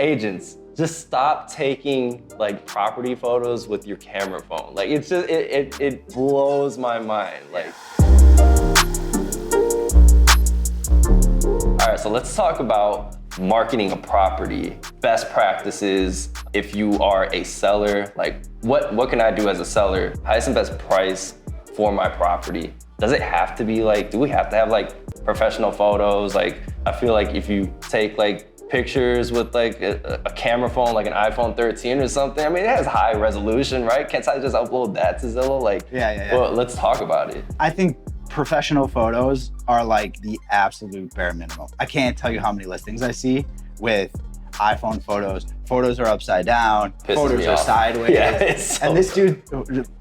Agents, just stop taking like property photos with your camera phone. Like it's just, it blows my mind. Like, all right, so let's talk about marketing a property. Best practices if you are a seller. Like what can I do as a seller? Highest and best price for my property. Does it have to be like, do we have to have like professional photos? Like, I feel like if you take like pictures with like a camera phone, like an iPhone 13 or something, I mean, it has high resolution, right? Can't I just upload that to Zillow? Like, yeah. Well, let's talk about it. I think professional photos are like the absolute bare minimum. I can't tell you how many listings I see with iPhone photos. Photos are upside down, photos are sideways. Yeah, and this dude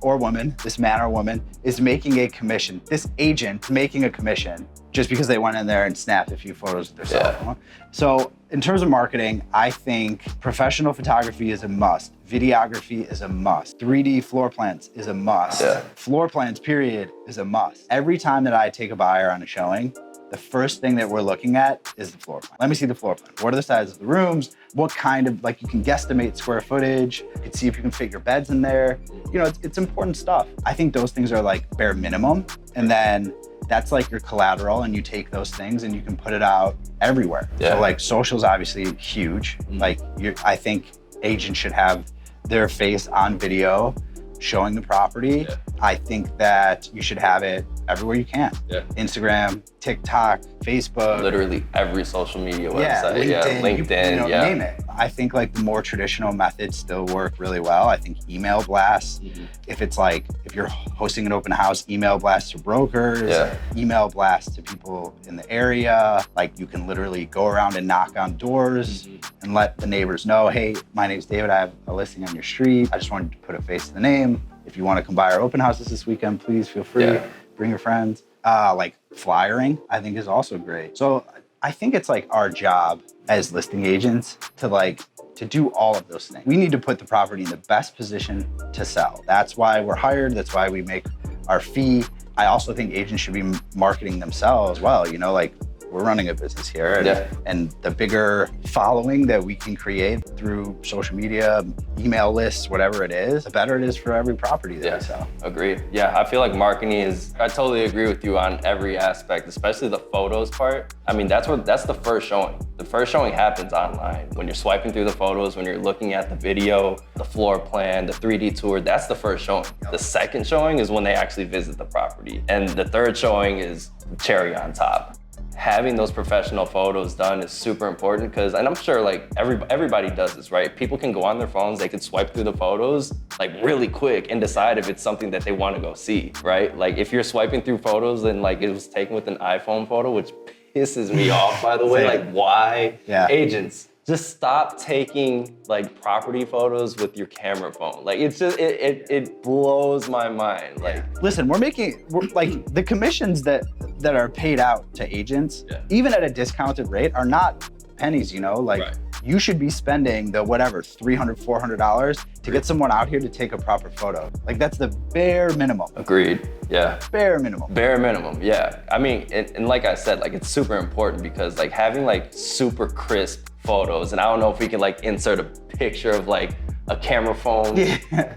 or woman, this man or woman is making a commission. This agent making a commission just because they went in there and snapped a few photos with their cell phone. So in terms of marketing, I think professional photography is a must. Videography is a must. 3D floor plans is a must. Yeah. Floor plans, period, is a must. Every time that I take a buyer on a showing, the first thing that we're looking at is the floor plan. Let me see the floor plan. What are the sizes of the rooms? What kind of, like, you can guesstimate square footage. You can see if you can fit your beds in there. You know, it's important stuff. I think those things are like bare minimum. And then that's like your collateral, and you take those things and you can put it out everywhere. Yeah. So like social's obviously huge. Like I think agents should have their face on video showing the property. Yeah. I think that you should have it everywhere you can. Yeah. Instagram, TikTok, Facebook. Literally every social media Yeah, website. LinkedIn, name it. I think like the more traditional methods still work really well. I think email blasts, if it's like, if you're hosting an open house, email blasts to brokers, email blasts to people in the area. Like you can literally go around and knock on doors and let the neighbors know, hey, my name's David, I have a listing on your street. I just wanted to put a face to the name. If you want to come by our open houses this weekend, please feel free. Bring your friends. Like flyering, I think is also great. So I think it's like our job as listing agents to do all of those things. We need to put the property in the best position to sell. That's why we're hired. That's why we make our fee. I also think agents should be marketing themselves well. You know, like we're running a business here, and the bigger following that we can create through social media, email lists, whatever it is, the better it is for every property that we sell. Agreed. Yeah, I feel like marketing is, I totally agree with you on every aspect, especially the photos part. I mean, that's the first showing. The first showing happens online. When you're swiping through the photos, when you're looking at the video, the floor plan, the 3D tour, that's the first showing. The second showing is when they actually visit the property. And the third showing is cherry on top. Having those professional photos done is super important because, and I'm sure like everybody does this, right? People can go on their phones, they can swipe through the photos like really quick and decide if it's something that they want to go see, right? Like if you're swiping through photos and like it was taken with an iPhone photo, which pisses me off, by the way, like why? Agents, just stop taking like property photos with your camera phone. Like it's just, it blows my mind. Like, listen, we're like the commissions that are paid out to agents, even at a discounted rate, are not pennies, you know? Like you should be spending the whatever, $300, $400 to get someone out here to take a proper photo. Like that's the bare minimum. Agreed, yeah. Bare minimum. Bare minimum, yeah. I mean, and like I said, like it's super important because like having like super crisp photos, and I don't know if we can like insert a picture of like a camera phone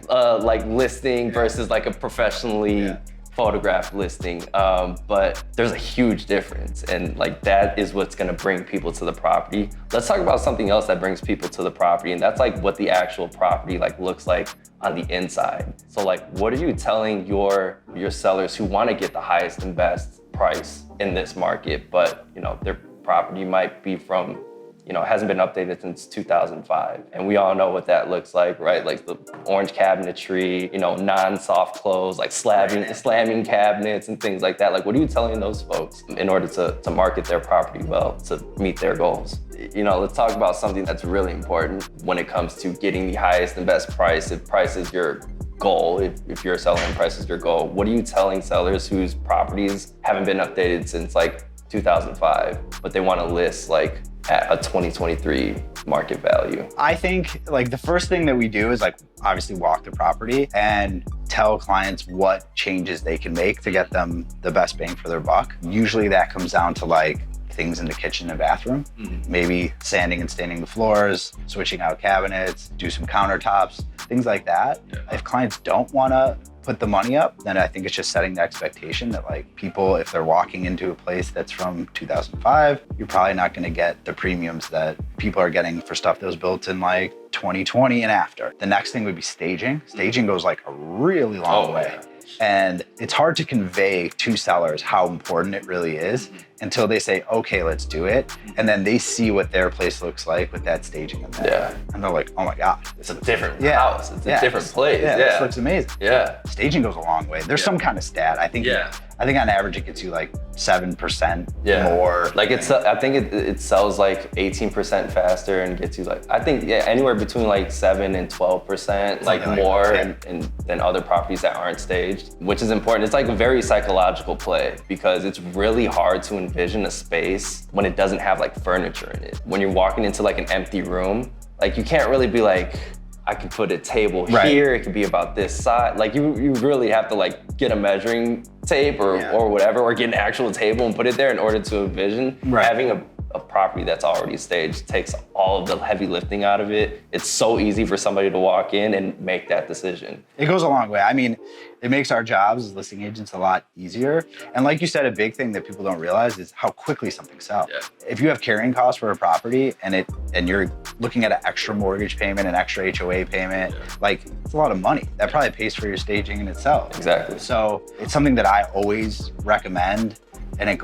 like listing versus like a professionally photographed listing, but there's a huge difference, and like that is what's gonna bring people to the property. Let's talk about something else that brings people to the property, and that's like what the actual property like looks like on the inside. So like, what are you telling your sellers who want to get the highest and best price in this market, but you know their property might be from, you know, hasn't been updated since 2005. And we all know what that looks like, right? Like the orange cabinetry, you know, non-soft close, like slamming cabinets and things like that. Like, what are you telling those folks in order to market their property well, to meet their goals? You know, let's talk about something that's really important when it comes to getting the highest and best price. If price is your goal, if you're selling and price is your goal, what are you telling sellers whose properties haven't been updated since like 2005, but they want to list like at a 2023 market value? I think like the first thing that we do is like obviously walk the property and tell clients what changes they can make to get them the best bang for their buck. Usually that comes down to like things in the kitchen and bathroom. Maybe sanding and staining the floors, switching out cabinets, do some countertops, things like that. If clients don't want to put the money up, then I think it's just setting the expectation that like people, if they're walking into a place that's from 2005, you're probably not going to get the premiums that people are getting for stuff that was built in like 2020 and after. The next thing would be staging. Staging goes like a really long way. And it's hard to convey to sellers how important it really is until they say, okay, let's do it. And then they see what their place looks like with that staging in there. And they're like, oh my God. It's a different house. It's a different place. This looks amazing. Yeah. Staging goes a long way. There's some kind of stat. I think on average it gets you like 7% more. Like I think it sells like 18% faster and gets you like, I think anywhere between like 7 and 12%, like more than other properties that aren't staged, which is important. It's like a very psychological play because it's really hard to envision a space when it doesn't have like furniture in it. When you're walking into like an empty room, like you can't really be like, I can put a table here, it could be about this size. Like you really have to like get a measuring tape or whatever, or get an actual table and put it there in order to envision. Having a property that's already staged takes all of the heavy lifting out of it. It's so easy for somebody to walk in and make that decision. It goes a long way. I mean, it makes our jobs as listing agents a lot easier. And like you said, a big thing that people don't realize is how quickly something sells. If you have carrying costs for a property and you're looking at an extra mortgage payment, an extra HOA payment, like it's a lot of money. That probably pays for your staging in itself. Exactly. So it's something that I always recommend. And it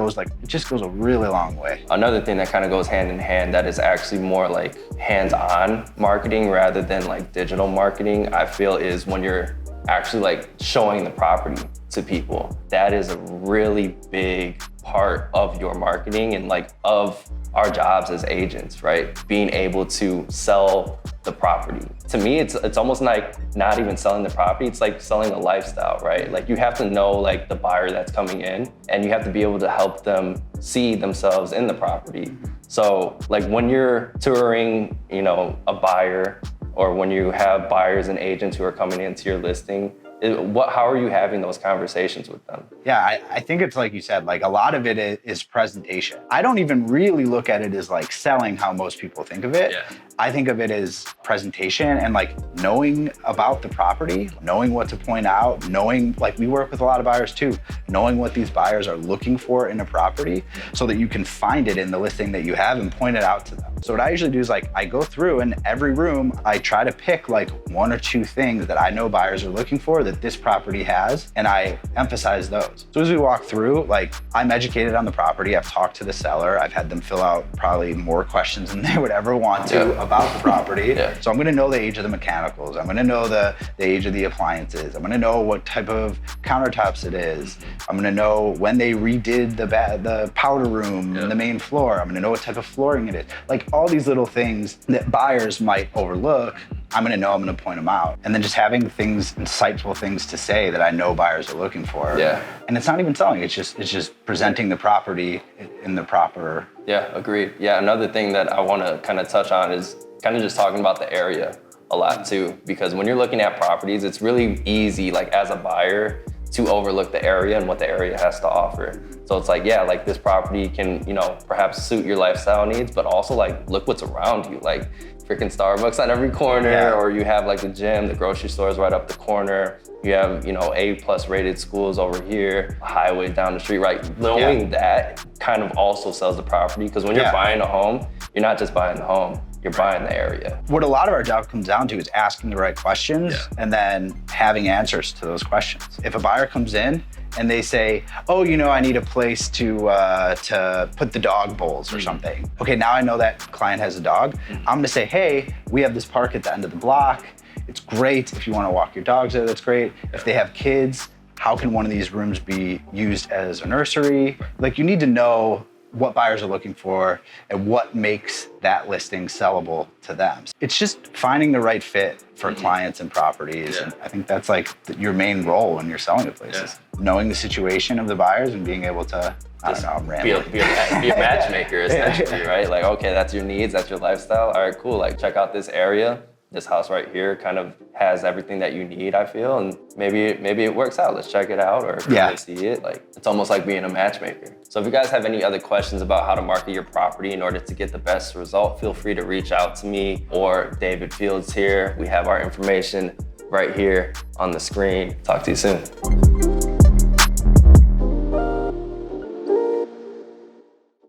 just goes a really long way. Another thing that kind of goes hand in hand that is actually more like hands-on marketing rather than like digital marketing, I feel, is when you're actually like showing the property to people. That is a really big part of your marketing and like of our jobs as agents, right? Being able to sell the property. To me, it's almost like not even selling the property, it's like selling a lifestyle, right? Like you have to know like the buyer that's coming in and you have to be able to help them see themselves in the property. So like when you're touring, you know, a buyer, or when you have buyers and agents who are coming into your listing, how are you having those conversations with them? Yeah, I think it's like you said, like a lot of it is presentation. I don't even really look at it as like selling how most people think of it. I think of it as presentation and like knowing about the property, knowing what to point out, knowing, like we work with a lot of buyers too, knowing what these buyers are looking for in a property so that you can find it in the listing that you have and point it out to them. So what I usually do is like, I go through and every room, I try to pick like 1 or 2 things that I know buyers are looking for that this property has, and I emphasize those. So as we walk through, like I'm educated on the property, I've talked to the seller, I've had them fill out probably more questions than they would ever want to about the property. So I'm gonna know the age of the mechanicals, I'm gonna know the age of the appliances, I'm gonna know what type of countertops it is, I'm gonna know when they redid the powder room and the main floor, I'm gonna know what type of flooring it is. Like all these little things that buyers might overlook, I'm gonna know, I'm gonna point them out. And then just having things, insightful things to say that I know buyers are looking for. And it's not even selling, it's just presenting the property in the proper. Agreed. Another thing that I wanna kind of touch on is kind of just talking about the area a lot too, because when you're looking at properties, it's really easy, like as a buyer, to overlook the area and what the area has to offer. So it's like, like this property can, you know, perhaps suit your lifestyle needs, but also like, look what's around you. Like freaking Starbucks on every corner, or you have like the gym, the grocery stores right up the corner. You have, you know, A+ rated schools over here, highways down the street, right? Knowing that kind of also sells the property, because when you're buying a home, you're not just buying the home, you're buying the area. What a lot of our job comes down to is asking the right questions and then having answers to those questions. If a buyer comes in and they say, oh, you know, I need a place to put the dog bowls or something. Okay, now I know that client has a dog. I'm gonna say, hey, we have this park at the end of the block. It's great. If you wanna walk your dogs there, that's great. If they have kids, how can one of these rooms be used as a nursery? Like you need to know what buyers are looking for and what makes that listing sellable to them. It's just finding the right fit for clients and properties. And I think that's like your main role when you're selling a place. Knowing the situation of the buyers and being able to, I don't know, I'm rambling. Be a matchmaker essentially, right? Like, okay, that's your needs, that's your lifestyle. All right, cool, like check out this area. This house right here kind of has everything that you need, I feel, and maybe it works out. Let's check it out, or if you really see it, like it's almost like being a matchmaker. So if you guys have any other questions about how to market your property in order to get the best result, feel free to reach out to me or David Fields here. We have our information right here on the screen. Talk to you soon.